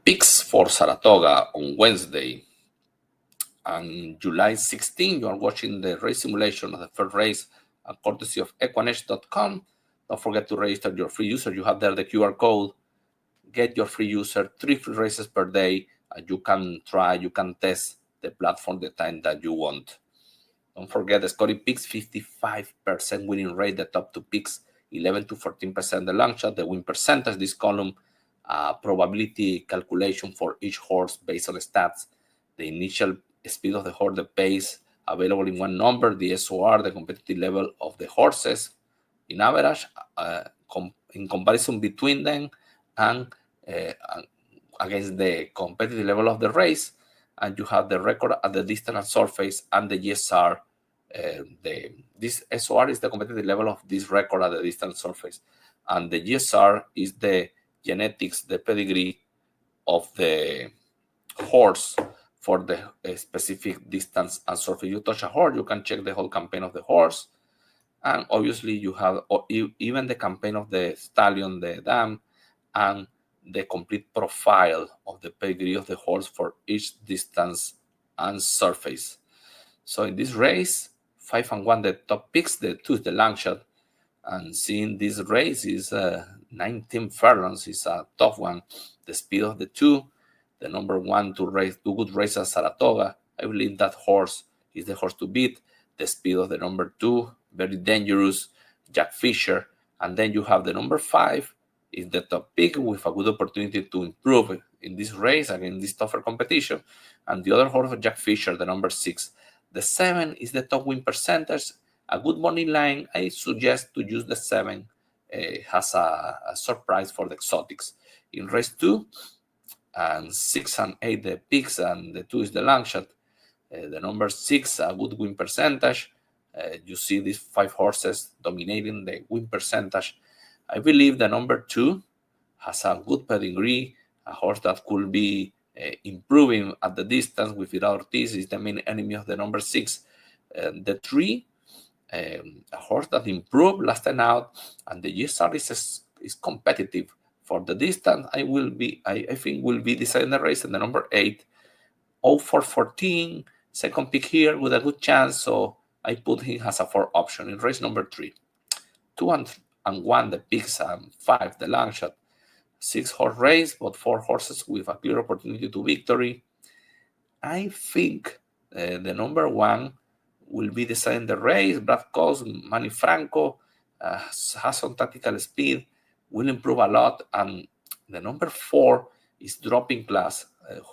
picks for Saratoga on Wednesday. On July 16, you are watching the race simulation of the first race courtesy of equanet.com. Don't forget to register your free user. You have there the QR code. Get your free user, 3 free races per day, and you can test the platform the time that you want. Don't forget the Scotty picks 55% winning rate, the top 2 picks 11 to 14% the long shot, the win percentage, this column probability calculation for each horse based on the stats, the initial speed of the horse, the pace available in one number, the SOR, the competitive level of the horses in average, in comparison between them, and against the competitive level of the race, and you have the record at the distance and surface and the GSR. This SOR is the competitive level of this record at the distance surface, and the GSR is the genetics, the pedigree of the horse for the specific distance and surface. You touch a horse, you can check the whole campaign of the horse, and obviously you have even the campaign of the stallion, the dam, and the complete profile of the pedigree of the horse for each distance and surface. So in this race, 5 and 1 the top picks, the 2 is the long shot, and seeing this race is 19 furlongs is a tough one. The speed of the 2, the number 1 to race 2 good races at Saratoga. I believe that horse is the horse to beat. The speed of the number 2, very dangerous, Jack Fisher, and then you have the number 5 is the top pick with a good opportunity to improve in this race against this tougher competition, and the other horse, Jack Fisher, the number 6. The 7 is the top win percentage, a good money line. I suggest to use the 7. Has a surprise for the exotics. In race 2, and 6 and 8 the picks, and the 2 is the long shot. The number 6, a good win percentage. You see these 5 horses dominating the win percentage. I believe the number 2 has a good pedigree, a horse that could be improving at the distance with Vidal Ortiz is the main enemy of the number 6. The 3, a horse that improved last time out, and the GSR is competitive for the distance. I think will be deciding the race. And the number 8, 0414, second pick here with a good chance, so I put him as a 4 option in race number 3. 2 and 1 the picks, and 5 the long shot. 6 horse race, but 4 horses with a clear opportunity to victory. I think the number 1 will be deciding the race. Brad Cox, Manny Franco has some tactical speed, will improve a lot, and the number 4 is dropping class.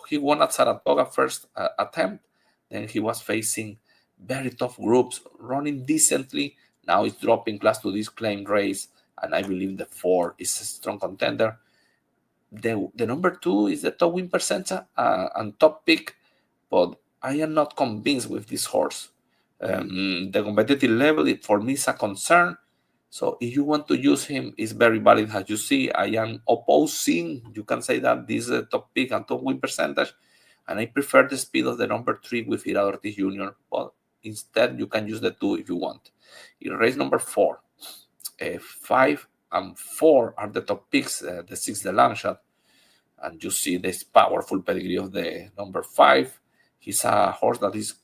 He won at Saratoga first attempt, then he was facing very tough groups, running decently. Now he's dropping class to this claimed race, and I believe the 4 is a strong contender. The number 2 is the top win percentage and top pick, but I am not convinced with this horse. The competitive level for me is a concern. So if you want to use him, it's very valid. As you see, I am opposing, you can say that this is a top pick and top win percentage, and I prefer the speed of the number 3 with Vidal Ortiz Jr., but instead you can use the 2 if you want. In race number 4, 5 and 4 are the top picks, the 6 the long shot, and you see this powerful pedigree of the number 5. He's a horse that is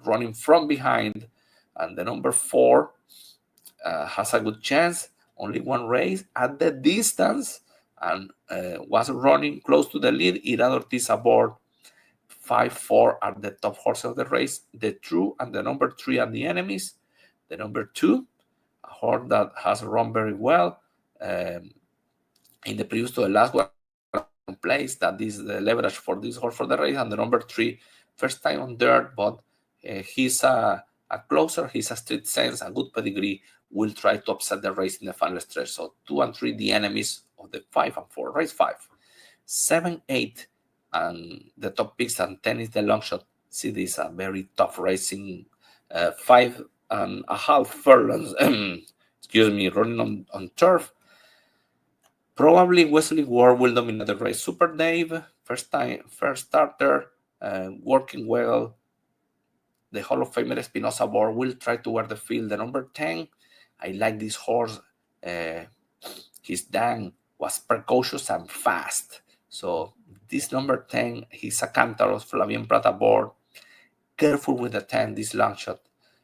running from behind, and the number 4 has a good chance. Only 1 race at the distance, and was running close to the lead. Vidal Ortiz aboard. 5, 4 are the top horses of the race. The 2 and the number 3 are the enemies. The number 2, a horse that has run very well in the previous to the last one place. That is the leverage for this horse for the race. And the number 3, first time on dirt, but he's a closer. He's a street sense, a good pedigree. Will try to upset the race in the final stretch. So 2 and 3, the enemies of the 5 and 4. Race 5, 7, 8, and the top picks, and 10 is the long shot. See, this is a very tough racing. 5.5 furlongs. Excuse me, running on turf. Probably Wesley Ward will dominate the race. Super Dave, first starter, working well. The Hall of Famer Espinosa Bor will try to wear the field. The number 10, I like this horse. His Dan was precocious and fast. So this number 10, he's a Cantaros, Flavien Prata board. Careful with the 10, this long shot.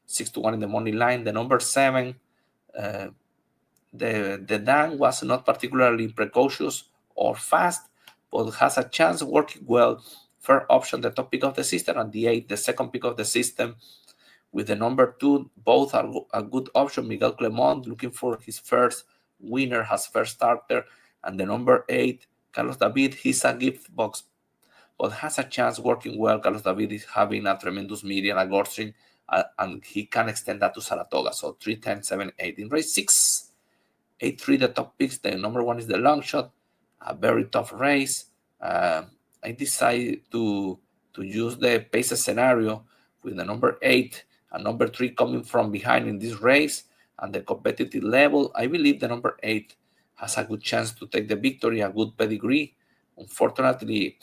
6-1 in the money line. The number 7, the Dan was not particularly precocious or fast, but has a chance working well. Fair option, the top pick of the system, and the 8, the second pick of the system. With the number 2, both are a good option. Miguel Clemont looking for his first winner, has first starter, and the number 8, Carlos David, he's a gift box, but has a chance working well. Carlos David is having a tremendous median at Gulfstream, and he can extend that to Saratoga. So 3, 10, 7, 8. In race 6, 8, 3, the top picks. The number 1 is the long shot, a very tough race. I decided to use the pace scenario with the number 8 and number 3 coming from behind in this race, and the competitive level. I believe the number 8 has a good chance to take the victory, a good pedigree. Unfortunately,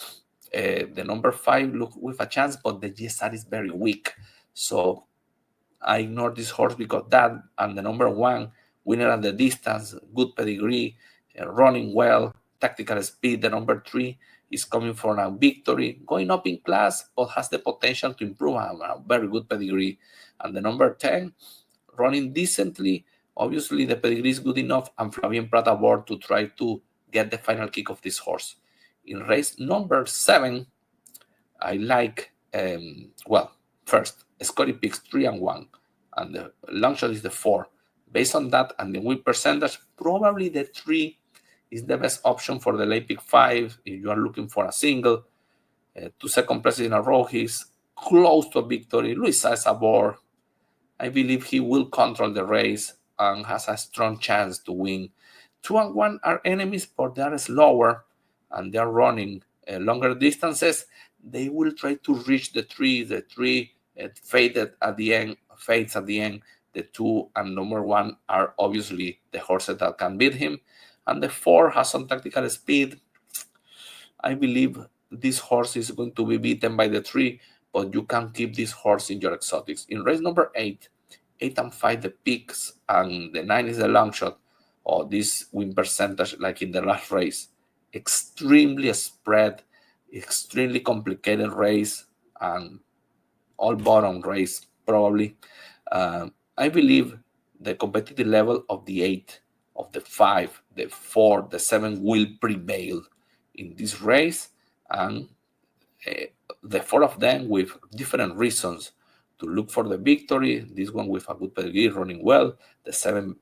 the number 5 look with a chance, but the GSR is very weak. So I ignore this horse because that, and the number 1, winner at the distance, good pedigree, running well, tactical speed. The number 3 is coming for a victory, going up in class, but has the potential to improve, a very good pedigree. And the number 10, running decently. Obviously, the pedigree is good enough, and Flavien Prata board to try to get the final kick of this horse. In race number 7, I like, first, Scotty picks 3 and 1, and the long shot is the 4. Based on that and the win percentage, probably the 3 is the best option for the late pick 5 if you are looking for a single. 2 second places in a row, he's close to a victory. Luis Saez aboard. I believe he will control the race and has a strong chance to win. 2 and 1 are enemies, but they are slower and they are running longer distances. They will try to reach the 3. The 3 fades at the end. The 2 and number 1 are obviously the horses that can beat him. And the 4 has some tactical speed. I believe this horse is going to be beaten by the 3, but you can keep this horse in your exotics. In race number 8, 8 and 5 the picks, and the 9 is the long shot. This win percentage, like in the last race, extremely spread, extremely complicated race, and all bottom race probably. I believe the competitive level of the 8, of the 5, the 4, the 7 will prevail in this race, and the 4 of them with different reasons to look for the victory. This one with a good pedigree, running well. The 7,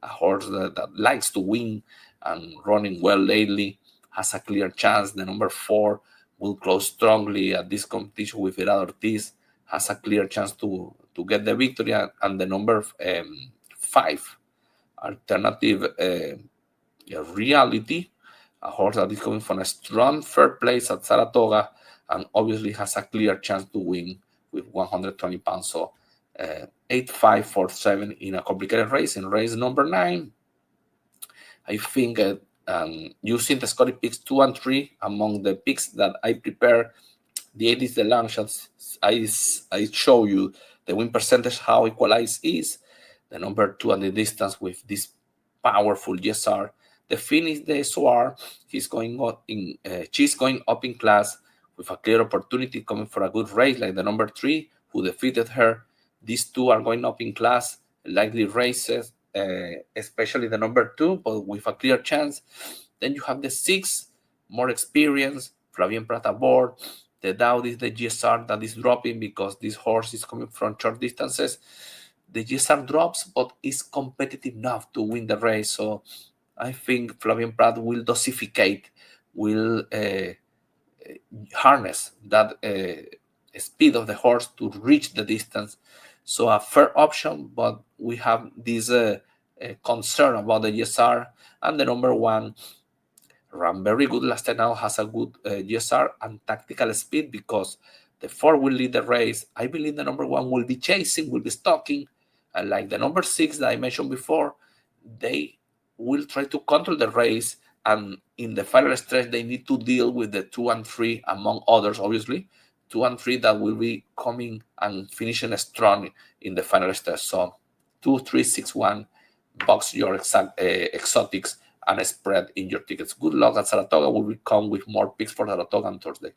a horse that likes to win and running well lately, has a clear chance. The number 4 will close strongly at this competition with Gerardo Ortiz, has a clear chance to get the victory. And the number 5, Alternative Reality, a horse that is coming from a strong third place at Saratoga, and obviously has a clear chance to win with 120 pounds. So 8, 5, 4, 7 in a complicated race. In race number 9, I think using the Scotty picks 2 and 3 among the picks that I prepare, the 8 is the long shots. I show you the win percentage, how equalized is. The number 2 and the distance with this powerful GSR. The finish, the SOR, she's going up in class with a clear opportunity coming for a good race, like the number 3 who defeated her. These 2 are going up in class, likely races, especially the number 2, but with a clear chance. Then you have the 6, more experience, Flavien Prata board. The doubt is the GSR that is dropping because this horse is coming from short distances. The GSR drops, but is competitive enough to win the race. So I think Flavien Prat will dosificate, will harness that speed of the horse to reach the distance. So a fair option, but we have this concern about the GSR. And the number 1 ran very good last time, now has a good GSR and tactical speed because the 4 will lead the race. I believe the number 1 will be chasing, will be stalking. Like the number 6 that I mentioned before, they will try to control the race, and in the final stretch, they need to deal with the 2 and 3, among others, obviously. 2 and 3 that will be coming and finishing strong in the final stretch. So 2, 3, 6, 1, box your exotics and spread in your tickets. Good luck at Saratoga. We will come with more picks for Saratoga on Thursday.